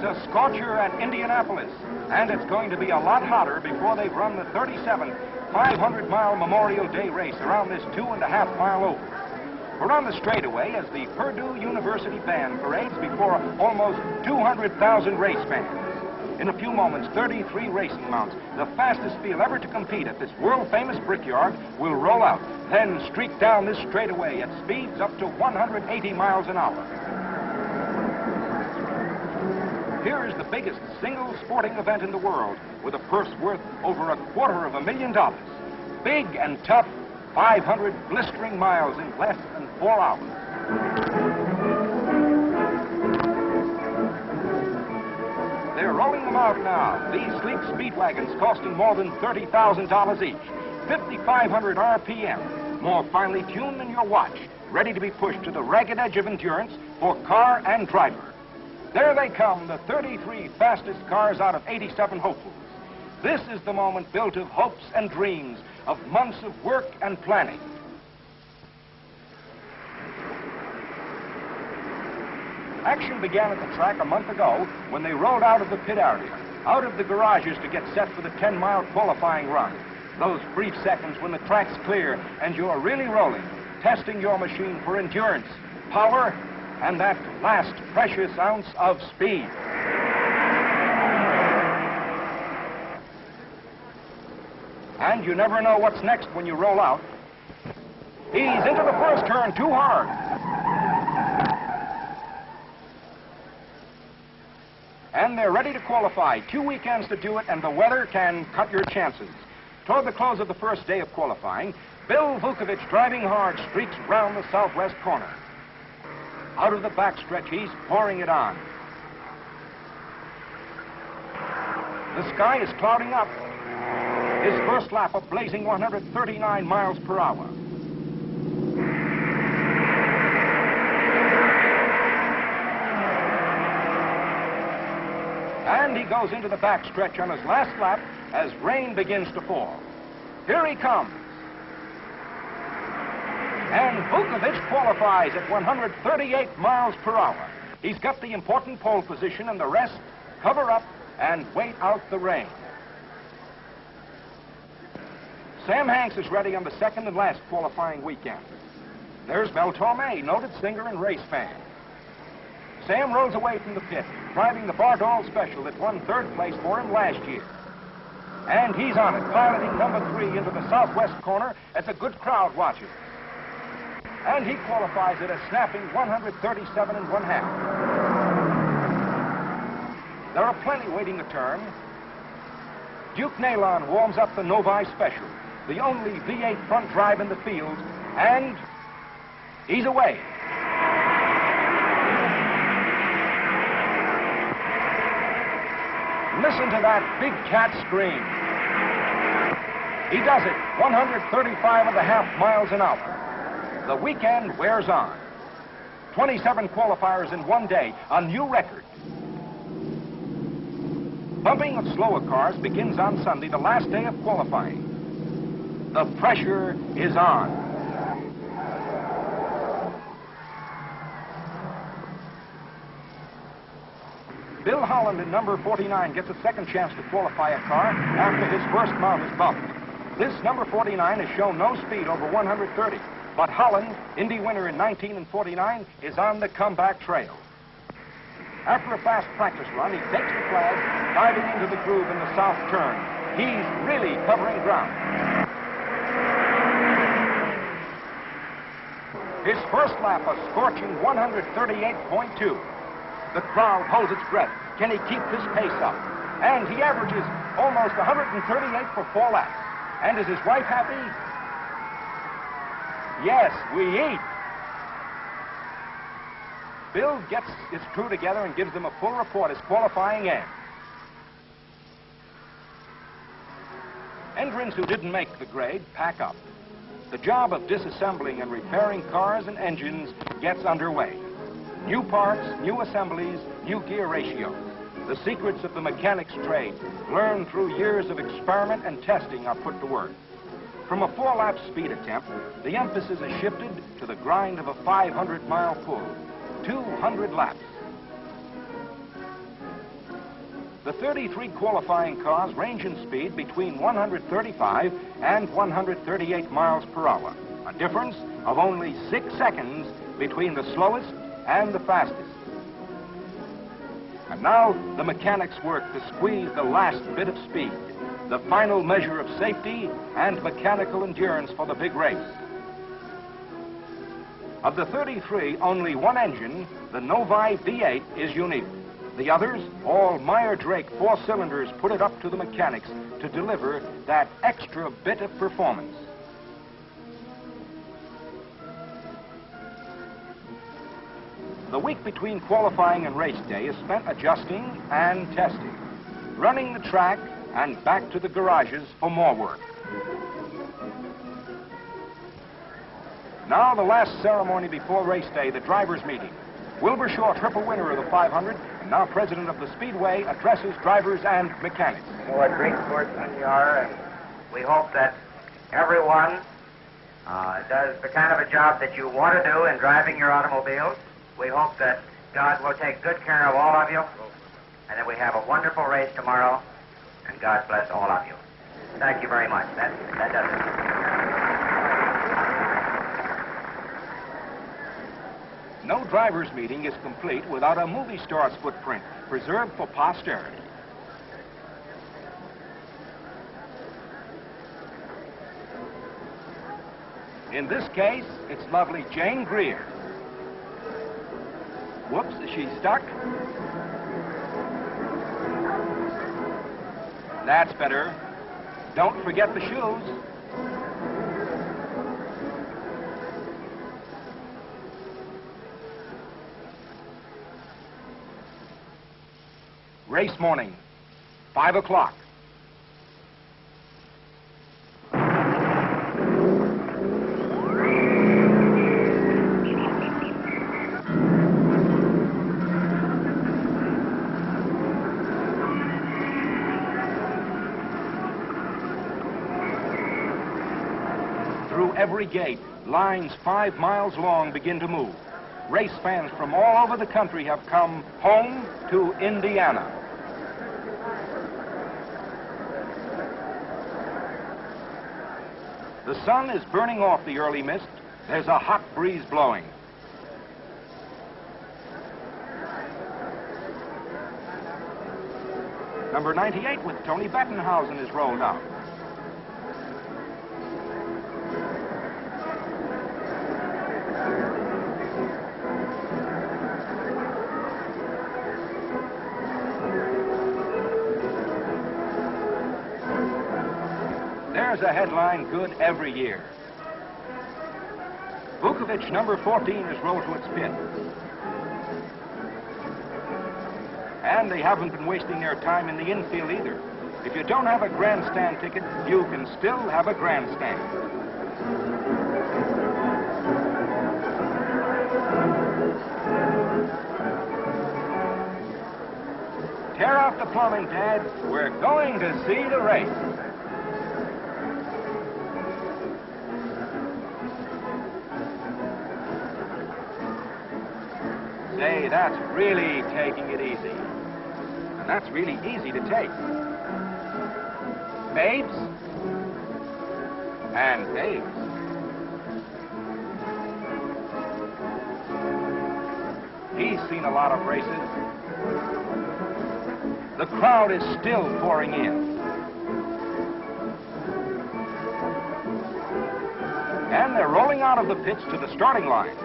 a scorcher at Indianapolis, and it's going to be a lot hotter before they've run the 37th 500-mile Memorial Day race around this 2.5-mile oval. We're on the straightaway as the Purdue University Band parades before almost 200,000 race fans. In a few moments, 33 racing mounts, the fastest field ever to compete at this world-famous brickyard, will roll out, then streak down this straightaway at speeds up to 180 miles an hour. Here is the biggest single sporting event in the world, with a purse worth over $250,000. Big and tough, 500 blistering miles in less than 4 hours. They're rolling them out now. These sleek speed wagons costing more than $30,000 each. 5,500 RPM, more finely tuned than your watch, ready to be pushed to the ragged edge of endurance for car and driver. There they come, the 33 fastest cars out of 87 hopefuls. This is the moment built of hopes and dreams, of months of work and planning. Action began at the track a month ago when they rolled out of the pit area, out of the garages to get set for the 10-mile qualifying run. Those brief seconds when the track's clear and you're really rolling, testing your machine for endurance, power, and that last precious ounce of speed. And you never know what's next when you roll out. He's into the first turn too hard. And they're ready to qualify. 2 weekends to do it, and the weather can cut your chances. Toward the close of the first day of qualifying, Bill Vukovich, driving hard, streaks round the southwest corner. Out of the backstretch, he's pouring it on. The sky is clouding up. His first lap a blazing 139 miles per hour. And he goes into the backstretch on his last lap as rain begins to fall. Here he comes. And Vukovich qualifies at 138 miles per hour. He's got the important pole position, and the rest cover up and wait out the rain. Sam Hanks is ready on the second and last qualifying weekend. There's Mel Torme, noted singer and race fan. Sam rolls away from the pit, driving the Bardol Special that won third place for him last year. And he's on it, piloting number 3 into the southwest corner as a good crowd watches. And he qualifies at a snapping 137 1/2. There are plenty waiting a turn. Duke Nalon warms up the Novi Special, the only V8 front drive in the field, and he's away. Listen to that big cat scream. He does it, 135.5 miles an hour. The weekend wears on. 27 qualifiers in one day, a new record. Bumping of slower cars begins on Sunday, the last day of qualifying. The pressure is on. Bill Holland in number 49 gets a second chance to qualify a car after his first mount is bumped. This number 49 has shown no speed over 130. But Holland, Indy winner in 19 and 49, is on the comeback trail. After a fast practice run, he takes the flag, diving into the groove in the south turn. He's really covering ground. His first lap, a scorching 138.2. The crowd holds its breath. Can he keep this pace up? And he averages almost 138 for 4 laps. And is his wife happy? Yes, we eat. Bill gets his crew together and gives them a full report as qualifying ends. Entrants who didn't make the grade pack up. The job of disassembling and repairing cars and engines gets underway. New parts, new assemblies, new gear ratios. The secrets of the mechanic's trade, learned through years of experiment and testing, are put to work. From a 4-lap speed attempt, the emphasis is shifted to the grind of a 500-mile pull, 200 laps. The 33 qualifying cars range in speed between 135 and 138 miles per hour, a difference of only 6 seconds between the slowest and the fastest. And now the mechanics work to squeeze the last bit of speed, the final measure of safety and mechanical endurance for the big race. Of the 33, only one engine, the Novi V8, is unique. The others, all Meyer-Drake 4 cylinders, put it up to the mechanics to deliver that extra bit of performance. The week between qualifying and race day is spent adjusting and testing, running the track and back to the garages for more work. Now the last ceremony before race day, the drivers' meeting. Wilbur Shaw, triple winner of the 500, and now president of the Speedway, addresses drivers and mechanics. What great sportsmen you are, and we hope that everyone does the kind of a job that you want to do in driving your automobiles. We hope that God will take good care of all of you, and that we have a wonderful race tomorrow, and God bless all of you. Thank you very much. That does it. No drivers' meeting is complete without a movie star's footprint, preserved for posterity. In this case, it's lovely Jane Greer. Whoops, is she stuck? That's better. Don't forget the shoes. Race morning, 5 o'clock. Through every gate, lines 5 miles long begin to move. Race fans from all over the country have come home to Indiana. The sun is burning off the early mist. There's a hot breeze blowing. Number 98 with Tony Bettenhausen is rolled out. There's a headline good every year. Vukovic, number 14, is rolled to its pit. And they haven't been wasting their time in the infield either. If you don't have a grandstand ticket, you can still have a grandstand. Tear off the plumbing, Dad. We're going to see the race. Say, that's really taking it easy. And that's really easy to take. Babes and babes. He's seen a lot of races. The crowd is still pouring in. And they're rolling out of the pits to the starting line.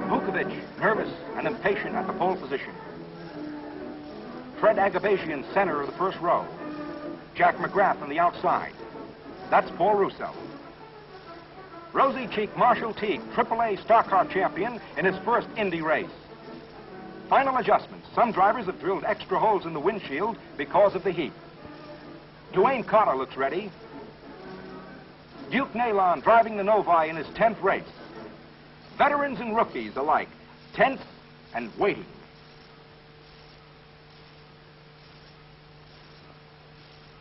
Vukovic, nervous and impatient at the pole position. Fred Agabashian, center of the first row. Jack McGrath on the outside. That's Paul Russo. Rosy Cheek Marshall Teague, AAA stock car champion in his first Indy race. Final adjustments. Some drivers have drilled extra holes in the windshield because of the heat. Dwayne Carter looks ready. Duke Nalon driving the Novi in his 10th race. Veterans and rookies alike, tense and waiting.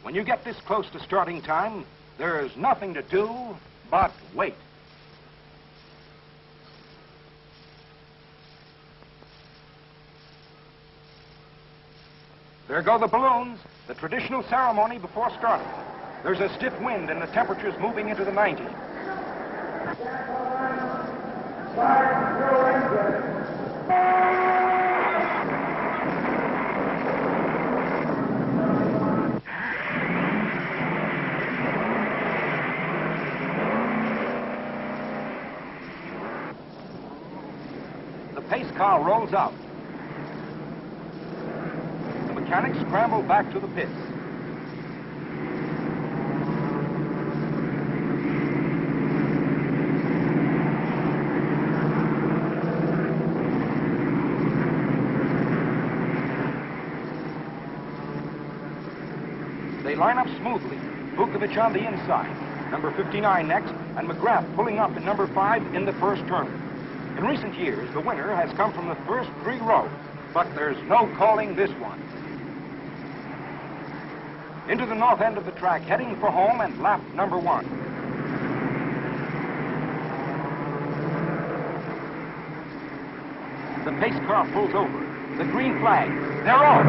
When you get this close to starting time, there's nothing to do but wait. There go the balloons, the traditional ceremony before starting. There's a stiff wind and the temperature's moving into the 90s. The pace car rolls out. The mechanics scramble back to the pits. They line up smoothly. Vukovic on the inside, number 59 next, and McGrath pulling up in number 5 in the first turn. In recent years, the winner has come from the first 3 rows, but there's no calling this one. Into the north end of the track, heading for home and lap number 1. The pace car pulls over. The green flag. They're off.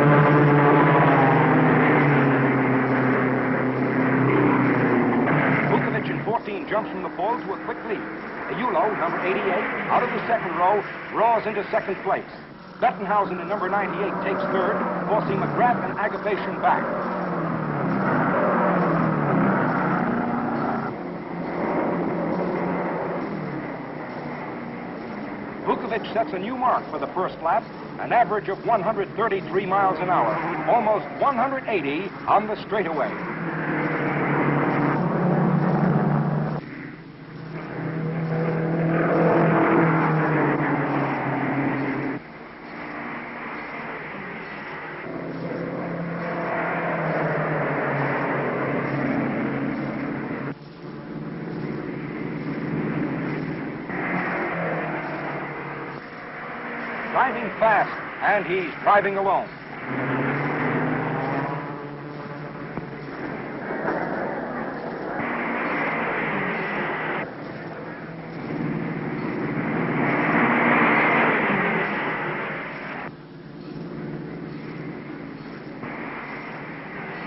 Vukovic in 14 jumps from the pole to a quick lead. Ayulo, number 88, out of the second row, roars into second place. Bettenhausen in number 98 takes third, forcing McGrath and Agapation back. Vukovic sets a new mark for the first lap, an average of 133 miles an hour, almost 180 on the straightaway. Driving fast, and he's driving alone.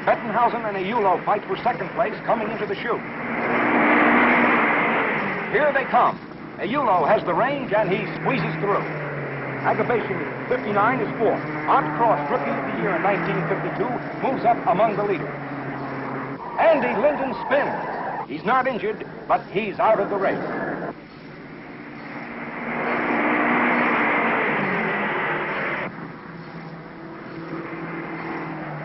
Bettenhausen and Ayulo fight for second place coming into the chute. Here they come. Ayulo has the range, and he squeezes through. Agapation 59 is 4th. Art Cross, Rookie of the Year in 1952, moves up among the leaders. Andy Linden spins. He's not injured, but he's out of the race.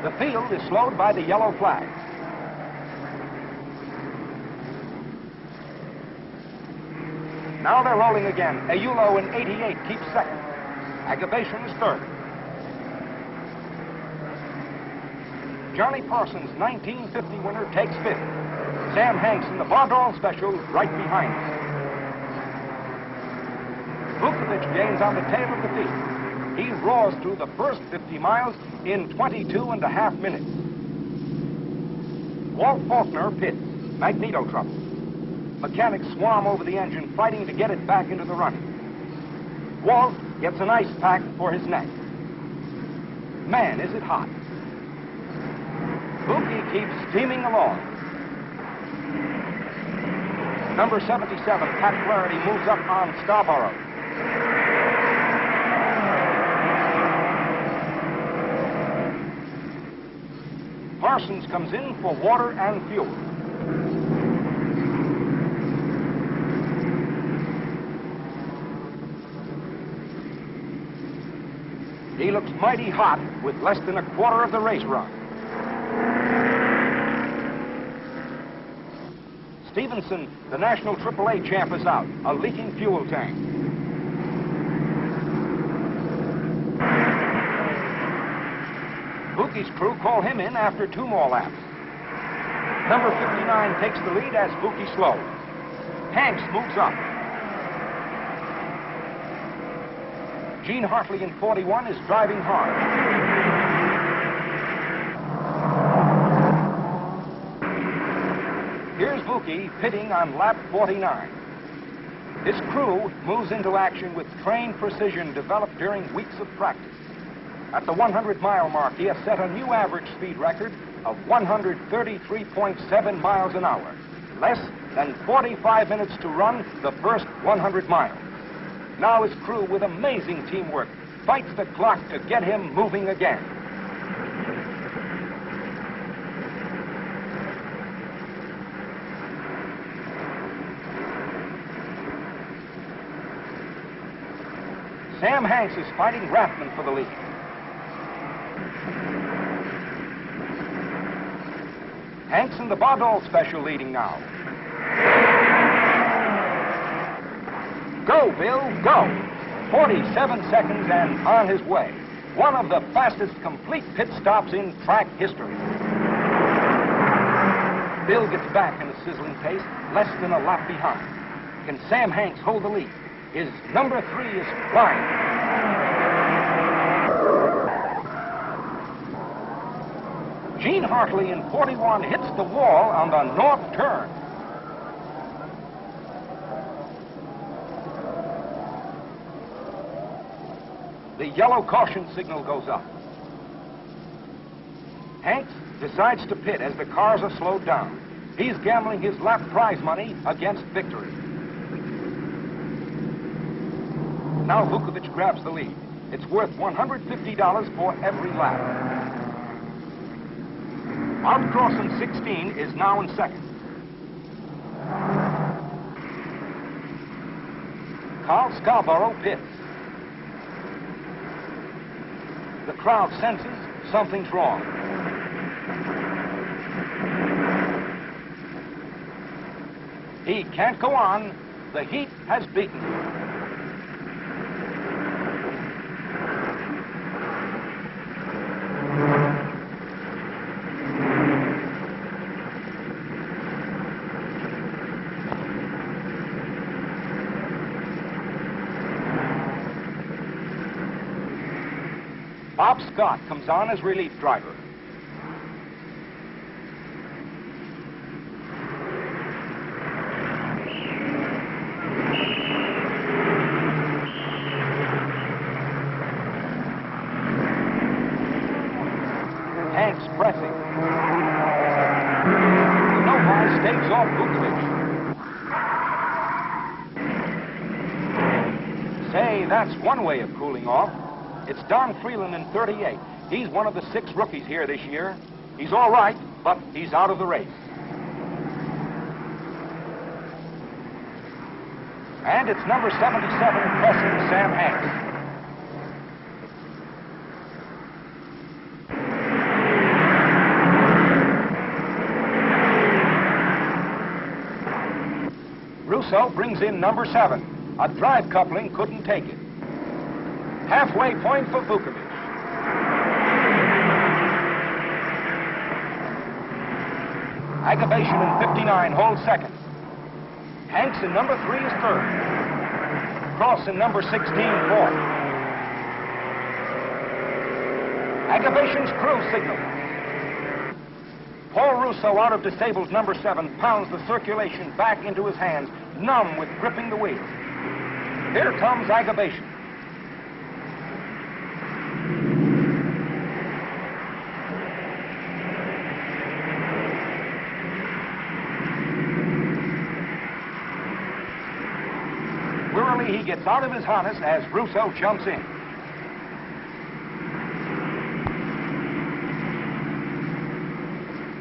The field is slowed by the yellow flag. Now they're rolling again. Ayulo in 88 keeps second. Agapation is third. Johnny Parsons, 1950 winner, takes fifth. Sam Hanks in the Bardol Special right behind him. Vukovic gains on the tail of the field. He roars through the first 50 miles in 22.5 minutes. Walt Faulkner pits. Magneto trouble. Mechanics swarm over the engine, fighting to get it back into the running. Walt gets an ice pack for his neck. Man, is it hot. Vuki keeps steaming along. Number 77, Pat Flaherty, moves up on Scarborough. Parsons comes in for water and fuel. He looks mighty hot with less than a quarter of the race run. Stevenson, the national AAA champ, is out, a leaking fuel tank. Vuki's crew call him in after 2 more laps. Number 59 takes the lead as Vuki slows. Hanks moves up. Gene Hartley in 41 is driving hard. Here's Vuki pitting on lap 49. His crew moves into action with trained precision developed during weeks of practice. At the 100-mile mark, he has set a new average speed record of 133.7 miles an hour. Less than 45 minutes to run the first 100 miles. Now his crew, with amazing teamwork, fights the clock to get him moving again. Sam Hanks is fighting Rathman for the lead. Hanks and the Baudot special leading now. Go, Bill, go! 47 seconds and on his way. One of the fastest complete pit stops in track history. Bill gets back in a sizzling pace, less than a lap behind. Can Sam Hanks hold the lead? His number 3 is flying. Gene Hartley in 41 hits the wall on the north turn. The yellow caution signal goes up. Hanks decides to pit as the cars are slowed down. He's gambling his lap prize money against victory. Now Vukovich grabs the lead. It's worth $150 for every lap. Art Crossan 16 is now in second. Carl Scarborough pits. The crowd senses something's wrong. He can't go on. The heat has beaten him. Bob Scott comes on as relief driver. Hanks pressing. Novi stakes off Vukovich. Say, that's one way of cooling off. It's Don Freeland in 38. He's one of the 6 rookies here this year. He's all right, but he's out of the race. And it's number 77 pressing Sam Hanks. Russo brings in number 7. A drive coupling couldn't take it. Halfway point for Vukovich. Agabation in 59 holds second. Hanks in number 3 is third. Cross in number 16 fourth. Agabation's crew signal. Paul Russo, out of disabled number 7, pounds the circulation back into his hands, numb with gripping the wheel. Here comes Agabation. Wearily, he gets out of his harness as Russo jumps in.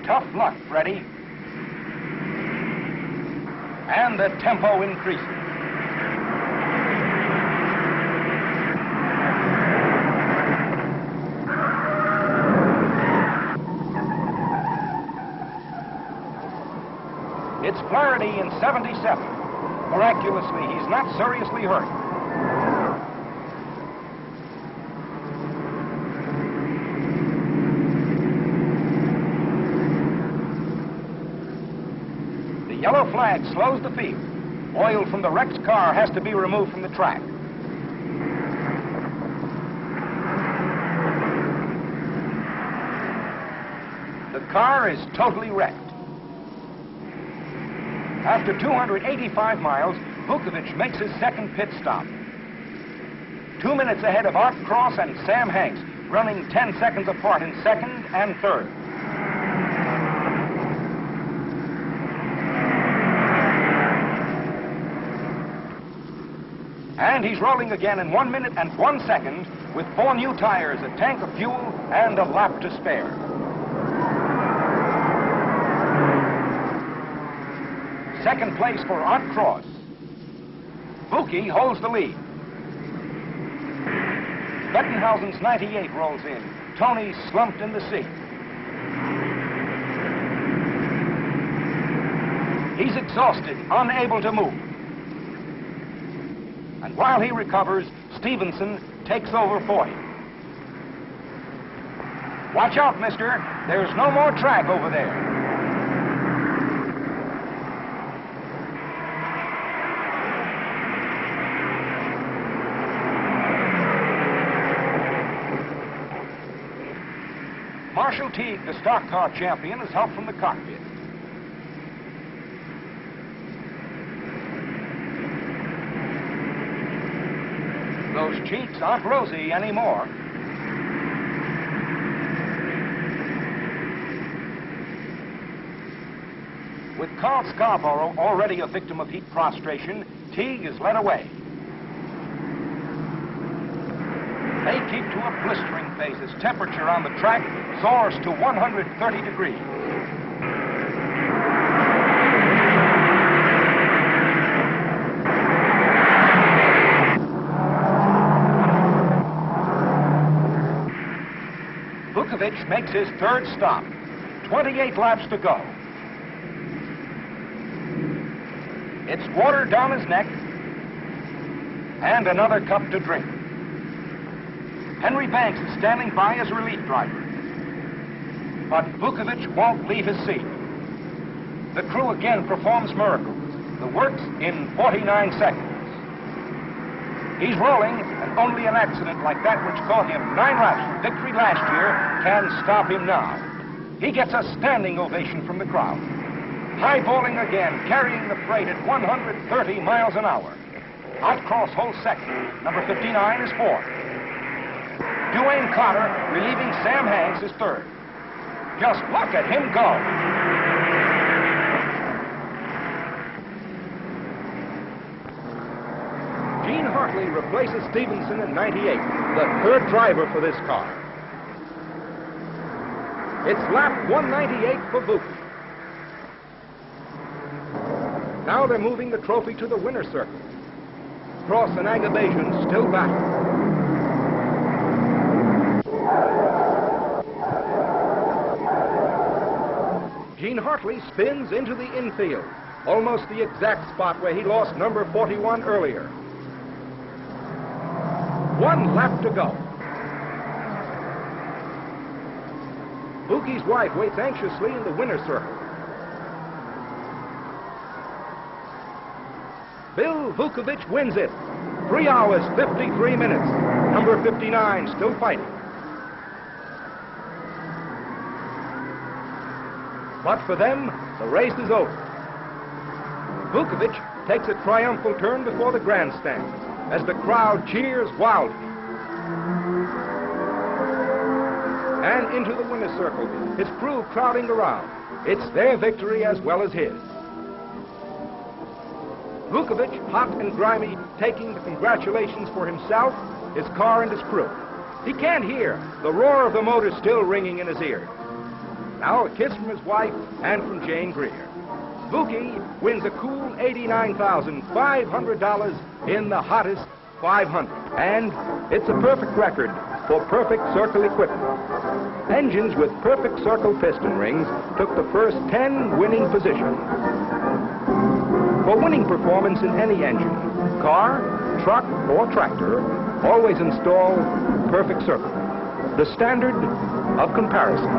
Tough luck, Freddie. And the tempo increases. It's Flaherty in 77. Miraculously, he's not seriously hurt. The yellow flag slows the field. Oil from the wrecked car has to be removed from the track. The car is totally wrecked. After 285 miles, Vukovich makes his second pit stop. 2 minutes ahead of Art Cross and Sam Hanks, running 10 seconds apart in second and third. And he's rolling again in 1 minute and 1 second with 4 new tires, a tank of fuel, and a lap to spare. Second place for Art Cross. Buki holds the lead. Bettenhausen's 98 rolls in. Tony slumped in the seat. He's exhausted, unable to move. And while he recovers, Stevenson takes over for him. Watch out, mister. There's no more track over there. Marshall Teague, the stock car champion, is helped from the cockpit. Those cheeks aren't rosy anymore. With Carl Scarborough already a victim of heat prostration, Teague is led away. They keep to a blistering pace as temperature on the track soars to 130 degrees. Vukovic makes his third stop. 28 laps to go. It's water down his neck and another cup to drink. Henry Banks is standing by as relief driver. But Vukovic won't leave his seat. The crew again performs miracles. The works in 49 seconds. He's rolling, and only an accident like that which cost him 9 laps for victory last year can stop him now. He gets a standing ovation from the crowd. Highballing again, carrying the freight at 130 miles an hour. Outcross holds second. Number 59 is fourth. Duane Carter, relieving Sam Hanks, is third. Just look at him go. Gene Hartley replaces Stevenson in 98, the third driver for this car. It's lap 198 for Buki. Now they're moving the trophy to the winner's circle. Cross and Agabasian still back. Gene Hartley spins into the infield, almost the exact spot where he lost number 41 earlier. 1 lap to go. Buki's wife waits anxiously in the winner's circle. Bill Vukovic wins it. 3 hours, 53 minutes. Number 59 still fighting. But for them, the race is over. Vukovic takes a triumphal turn before the grandstand as the crowd cheers wildly. And into the winner's circle, his crew crowding around. It's their victory as well as his. Vukovic, hot and grimy, taking the congratulations for himself, his car, and his crew. He can't hear. The roar of the motor still ringing in his ears. Now a kiss from his wife and from Jane Greer. Buki wins a cool $89,500 in the hottest 500. And it's a perfect record for Perfect Circle equipment. Engines with Perfect Circle piston rings took the first 10 winning positions. For winning performance in any engine, car, truck, or tractor, always install Perfect Circle, the standard of comparison.